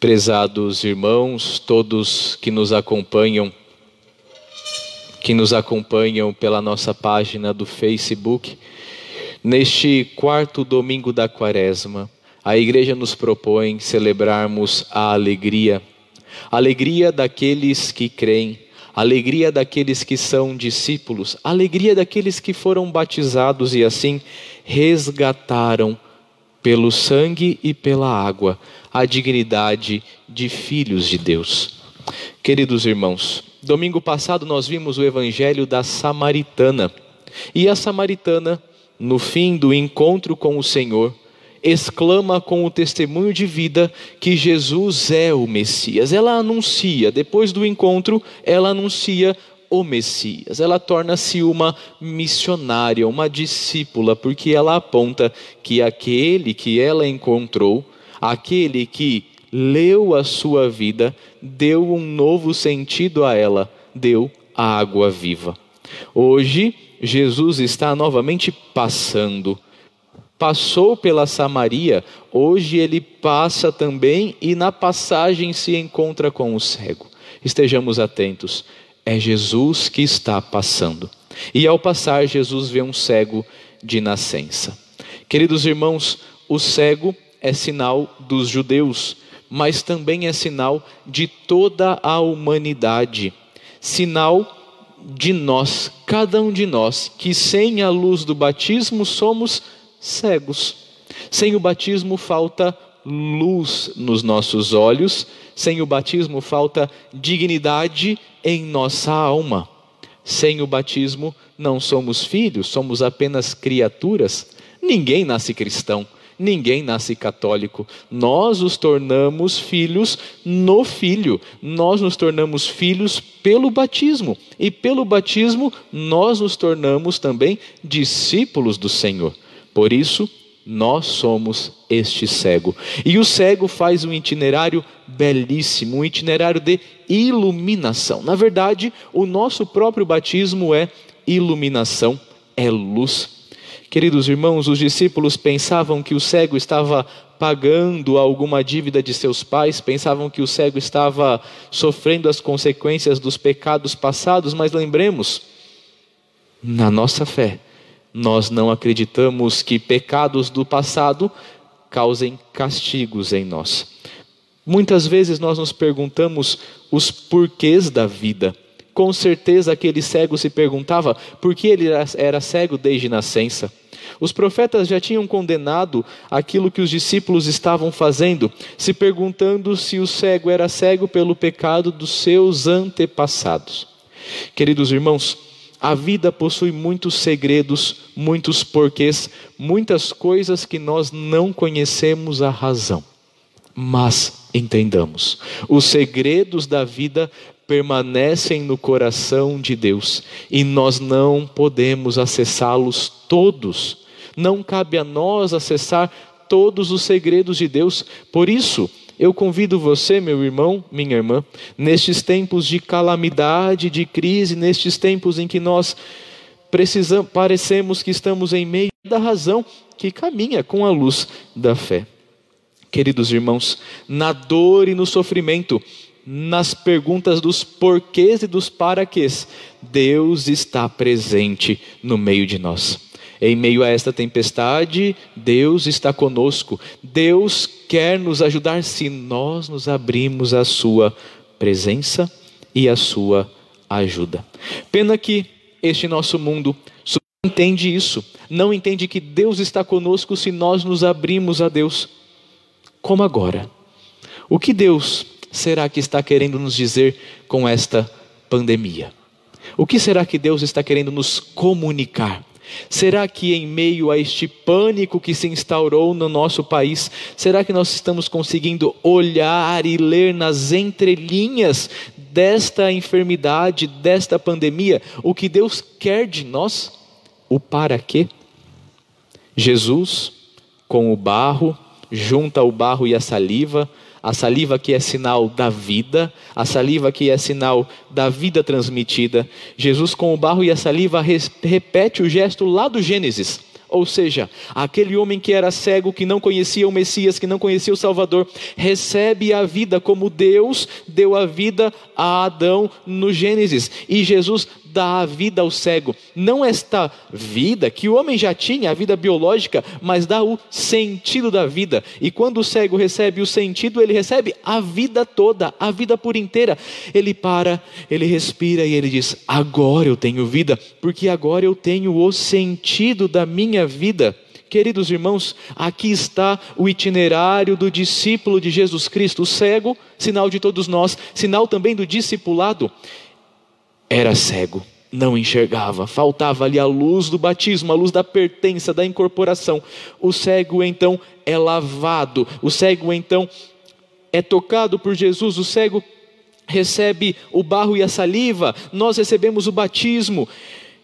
Prezados irmãos, todos que nos acompanham pela nossa página do Facebook, neste quarto domingo da Quaresma, a Igreja nos propõe celebrarmos a alegria daqueles que creem, a alegria daqueles que são discípulos, a alegria daqueles que foram batizados e assim resgataram pelo sangue e pela água a dignidade de filhos de Deus. Queridos irmãos, domingo passado nós vimos o evangelho da samaritana. E a samaritana, no fim do encontro com o Senhor, exclama com o testemunho de vida que Jesus é o Messias. Ela anuncia, depois do encontro, ela anuncia o Messias. Ela torna-se uma missionária, uma discípula, porque ela aponta que aquele que ela encontrou, aquele que leu a sua vida, deu um novo sentido a ela, deu a água viva. Hoje, Jesus está novamente passou pela Samaria, hoje ele passa também e na passagem se encontra com o cego. Estejamos atentos, é Jesus que está passando. E ao passar, Jesus vê um cego de nascença. Queridos irmãos, o cego é sinal dos judeus, mas também é sinal de toda a humanidade. Sinal de nós, cada um de nós, que sem a luz do batismo somos cegos. Sem o batismo falta luz nos nossos olhos, sem o batismo falta dignidade em nossa alma. Sem o batismo não somos filhos, somos apenas criaturas. Ninguém nasce cristão, ninguém nasce católico. Nós nos tornamos filhos no Filho. Nós nos tornamos filhos pelo batismo. E pelo batismo nós nos tornamos também discípulos do Senhor. Por isso, nós somos este cego. E o cego faz um itinerário belíssimo, um itinerário de iluminação. Na verdade, o nosso próprio batismo é iluminação, é luz. Queridos irmãos, os discípulos pensavam que o cego estava pagando alguma dívida de seus pais, pensavam que o cego estava sofrendo as consequências dos pecados passados, mas lembremos, na nossa fé, nós não acreditamos que pecados do passado causem castigos em nós. Muitas vezes nós nos perguntamos os porquês da vida. Com certeza aquele cego se perguntava por que ele era cego desde nascença. Os profetas já tinham condenado aquilo que os discípulos estavam fazendo, se perguntando se o cego era cego pelo pecado dos seus antepassados. Queridos irmãos, a vida possui muitos segredos, muitos porquês, muitas coisas que nós não conhecemos a razão. Mas entendamos, os segredos da vida permanecem no coração de Deus e nós não podemos acessá-los todos. Não cabe a nós acessar todos os segredos de Deus. Por isso, eu convido você, meu irmão, minha irmã, nestes tempos de calamidade, de crise, nestes tempos em que nós parecemos que estamos em meio da razão, que caminha com a luz da fé. Queridos irmãos, na dor e no sofrimento, nas perguntas dos porquês e dos paraquês, Deus está presente no meio de nós. Em meio a esta tempestade, Deus está conosco. Deus quer nos ajudar se nós nos abrimos à sua presença e à sua ajuda. Pena que este nosso mundo não entende isso. Não entende que Deus está conosco se nós nos abrimos a Deus. Como agora? O que Deus será que está querendo nos dizer com esta pandemia? O que será que Deus está querendo nos comunicar? Será que em meio a este pânico que se instaurou no nosso país, será que nós estamos conseguindo olhar e ler nas entrelinhas desta enfermidade, desta pandemia, o que Deus quer de nós? O para quê? Jesus, com o barro, junta o barro e a saliva que é sinal da vida, a saliva que é sinal da vida transmitida. Jesus com o barro e a saliva repete o gesto lá do Gênesis. Ou seja, aquele homem que era cego, que não conhecia o Messias, que não conhecia o Salvador, recebe a vida como Deus deu a vida a Adão no Gênesis. E Jesus dá a vida ao cego. Não esta vida que o homem já tinha, a vida biológica, mas dá o sentido da vida. E quando o cego recebe o sentido, ele recebe a vida toda, a vida por inteira. Ele para, ele respira e ele diz: agora eu tenho vida, porque agora eu tenho o sentido da minha vida. Queridos irmãos, aqui está o itinerário do discípulo de Jesus Cristo. O cego, sinal de todos nós, sinal também do discipulado. Era cego, não enxergava, faltava ali a luz do batismo, a luz da pertença, da incorporação. O cego então é lavado, o cego então é tocado por Jesus, o cego recebe o barro e a saliva, nós recebemos o batismo,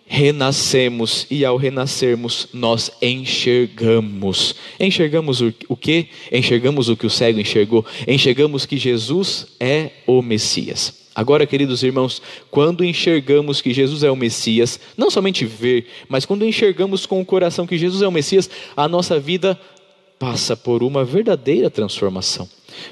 renascemos e ao renascermos nós enxergamos. Enxergamos o quê? Enxergamos o que o cego enxergou, enxergamos que Jesus é o Messias. Agora, queridos irmãos, quando enxergamos que Jesus é o Messias, não somente ver, mas quando enxergamos com o coração que Jesus é o Messias, a nossa vida passa por uma verdadeira transformação.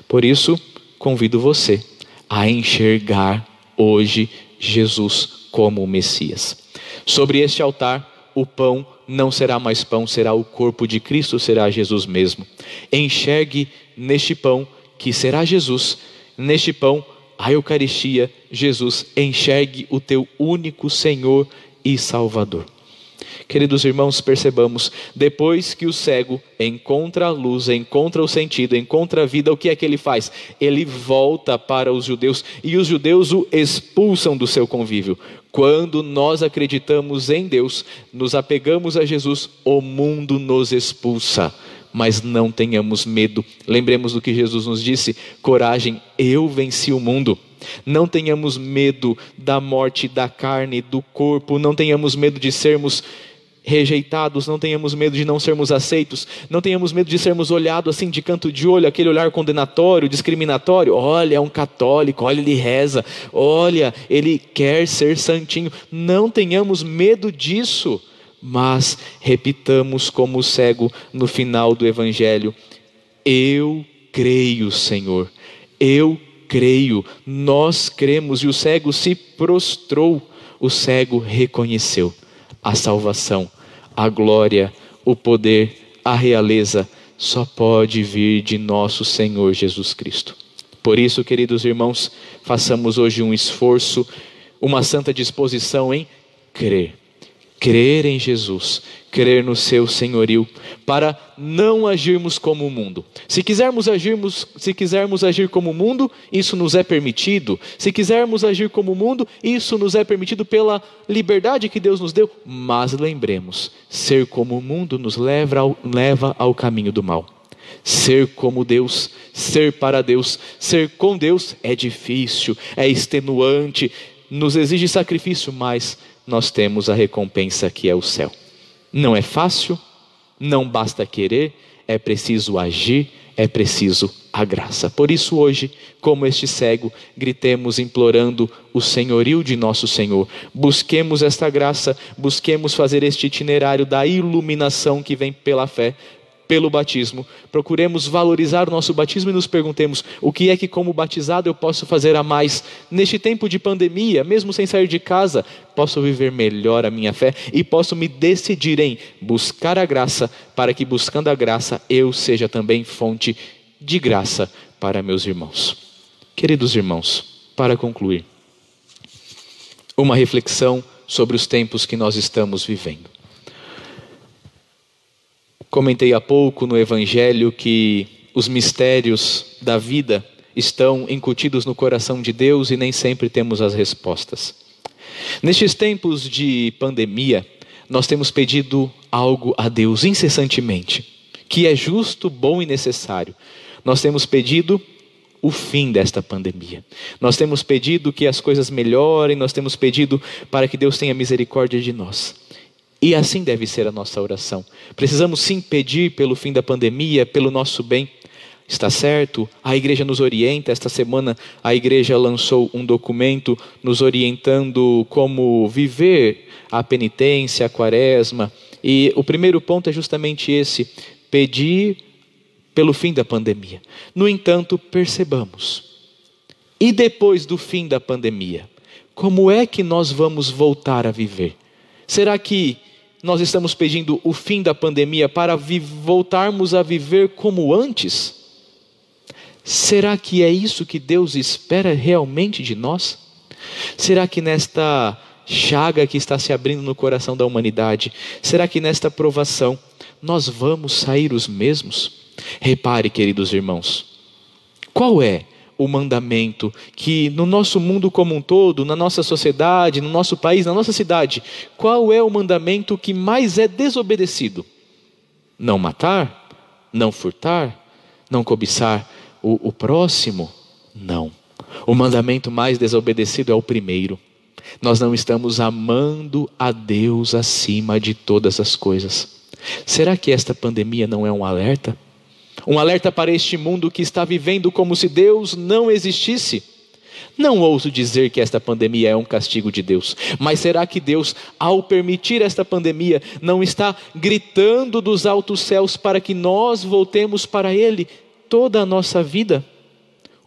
Por isso, convido você a enxergar hoje Jesus como o Messias. Sobre este altar, o pão não será mais pão, será o corpo de Cristo, será Jesus mesmo. Enxergue neste pão que será Jesus, neste pão a Eucaristia, Jesus. Enxergue o teu único Senhor e Salvador. Queridos irmãos, percebamos, depois que o cego encontra a luz, encontra o sentido, encontra a vida, o que é que ele faz? Ele volta para os judeus e os judeus o expulsam do seu convívio. Quando nós acreditamos em Deus, nos apegamos a Jesus, o mundo nos expulsa. Mas não tenhamos medo, lembremos do que Jesus nos disse: coragem, eu venci o mundo. Não tenhamos medo da morte da carne, do corpo, não tenhamos medo de sermos rejeitados, não tenhamos medo de não sermos aceitos, não tenhamos medo de sermos olhados assim de canto de olho, aquele olhar condenatório, discriminatório. Olha, é um católico, olha, ele reza, olha, ele quer ser santinho. Não tenhamos medo disso. Mas repitamos como o cego no final do Evangelho: eu creio, Senhor, eu creio, nós cremos. E o cego se prostrou, o cego reconheceu a salvação, a glória, o poder, a realeza só pode vir de nosso Senhor Jesus Cristo. Por isso, queridos irmãos, façamos hoje um esforço, uma santa disposição em crer. Crer em Jesus, crer no seu senhorio, para não agirmos como o mundo. Se quisermos agir como o mundo, isso nos é permitido. Se quisermos agir como o mundo, isso nos é permitido pela liberdade que Deus nos deu. Mas lembremos, ser como o mundo nos leva ao caminho do mal. Ser como Deus, ser para Deus, ser com Deus é difícil, é extenuante, nos exige sacrifício, mas nós temos a recompensa que é o céu. Não é fácil, não basta querer, é preciso agir, é preciso a graça. Por isso hoje, como este cego, gritemos implorando o senhorio de nosso Senhor. Busquemos esta graça, busquemos fazer este itinerário da iluminação que vem pela fé, pelo batismo. Procuremos valorizar o nosso batismo e nos perguntemos: o que é que como batizado eu posso fazer a mais? Neste tempo de pandemia, mesmo sem sair de casa, posso viver melhor a minha fé e posso me decidir em buscar a graça, para que buscando a graça eu seja também fonte de graça para meus irmãos. Queridos irmãos, para concluir, uma reflexão sobre os tempos que nós estamos vivendo. Comentei há pouco no Evangelho que os mistérios da vida estão incutidos no coração de Deus e nem sempre temos as respostas. Nestes tempos de pandemia, nós temos pedido algo a Deus incessantemente, que é justo, bom e necessário. Nós temos pedido o fim desta pandemia. Nós temos pedido que as coisas melhorem, nós temos pedido para que Deus tenha misericórdia de nós. E assim deve ser a nossa oração. Precisamos sim pedir pelo fim da pandemia, pelo nosso bem. Está certo? A igreja nos orienta. Esta semana a igreja lançou um documento nos orientando como viver a penitência, a quaresma E o primeiro ponto é justamente esse: pedir pelo fim da pandemia. No entanto, percebamos, e depois do fim da pandemia, como é que nós vamos voltar a viver? Será que nós estamos pedindo o fim da pandemia para voltarmos a viver como antes? Será que é isso que Deus espera realmente de nós? Será que nesta chaga que está se abrindo no coração da humanidade, será que nesta provação nós vamos sair os mesmos? Repare, queridos irmãos, qual é o mandamento que no nosso mundo como um todo, na nossa sociedade, no nosso país, na nossa cidade, qual é o mandamento que mais é desobedecido? Não matar? Não furtar? Não cobiçar o próximo? Não. O mandamento mais desobedecido é o primeiro. Nós não estamos amando a Deus acima de todas as coisas. Será que esta pandemia não é um alerta? Um alerta para este mundo que está vivendo como se Deus não existisse? Não ouso dizer que esta pandemia é um castigo de Deus, mas será que Deus, ao permitir esta pandemia, não está gritando dos altos céus para que nós voltemos para Ele toda a nossa vida?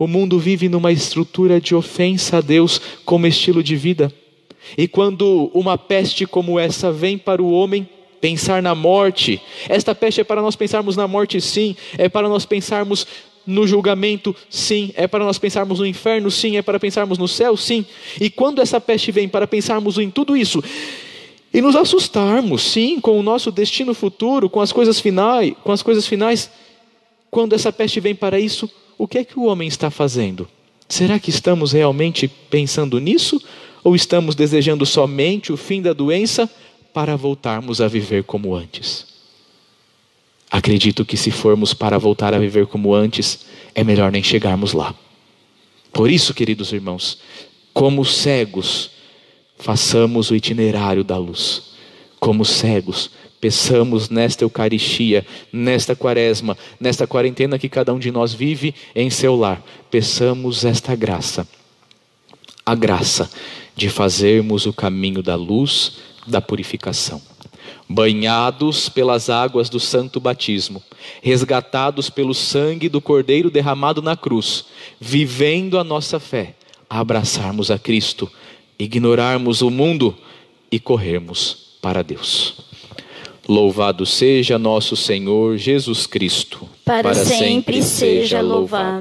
O mundo vive numa estrutura de ofensa a Deus como estilo de vida. E quando uma peste como essa vem para o homem, pensar na morte, esta peste é para nós pensarmos na morte, sim. É para nós pensarmos no julgamento, sim. É para nós pensarmos no inferno, sim. É para pensarmos no céu, sim. E quando essa peste vem para pensarmos em tudo isso e nos assustarmos, sim, com o nosso destino futuro, com as coisas finais, quando essa peste vem para isso, o que é que o homem está fazendo? Será que estamos realmente pensando nisso? Ou estamos desejando somente o fim da doença para voltarmos a viver como antes? Acredito que se formos para voltar a viver como antes, é melhor nem chegarmos lá. Por isso, queridos irmãos, como cegos, façamos o itinerário da luz. Como cegos, peçamos nesta Eucaristia, nesta Quaresma, nesta quarentena que cada um de nós vive em seu lar, peçamos esta graça, a graça de fazermos o caminho da luz, da purificação. Banhados pelas águas do santo batismo, resgatados pelo sangue do Cordeiro derramado na cruz, vivendo a nossa fé, abraçarmos a Cristo, ignorarmos o mundo e corrermos para Deus. Louvado seja nosso Senhor Jesus Cristo. Para sempre seja louvado.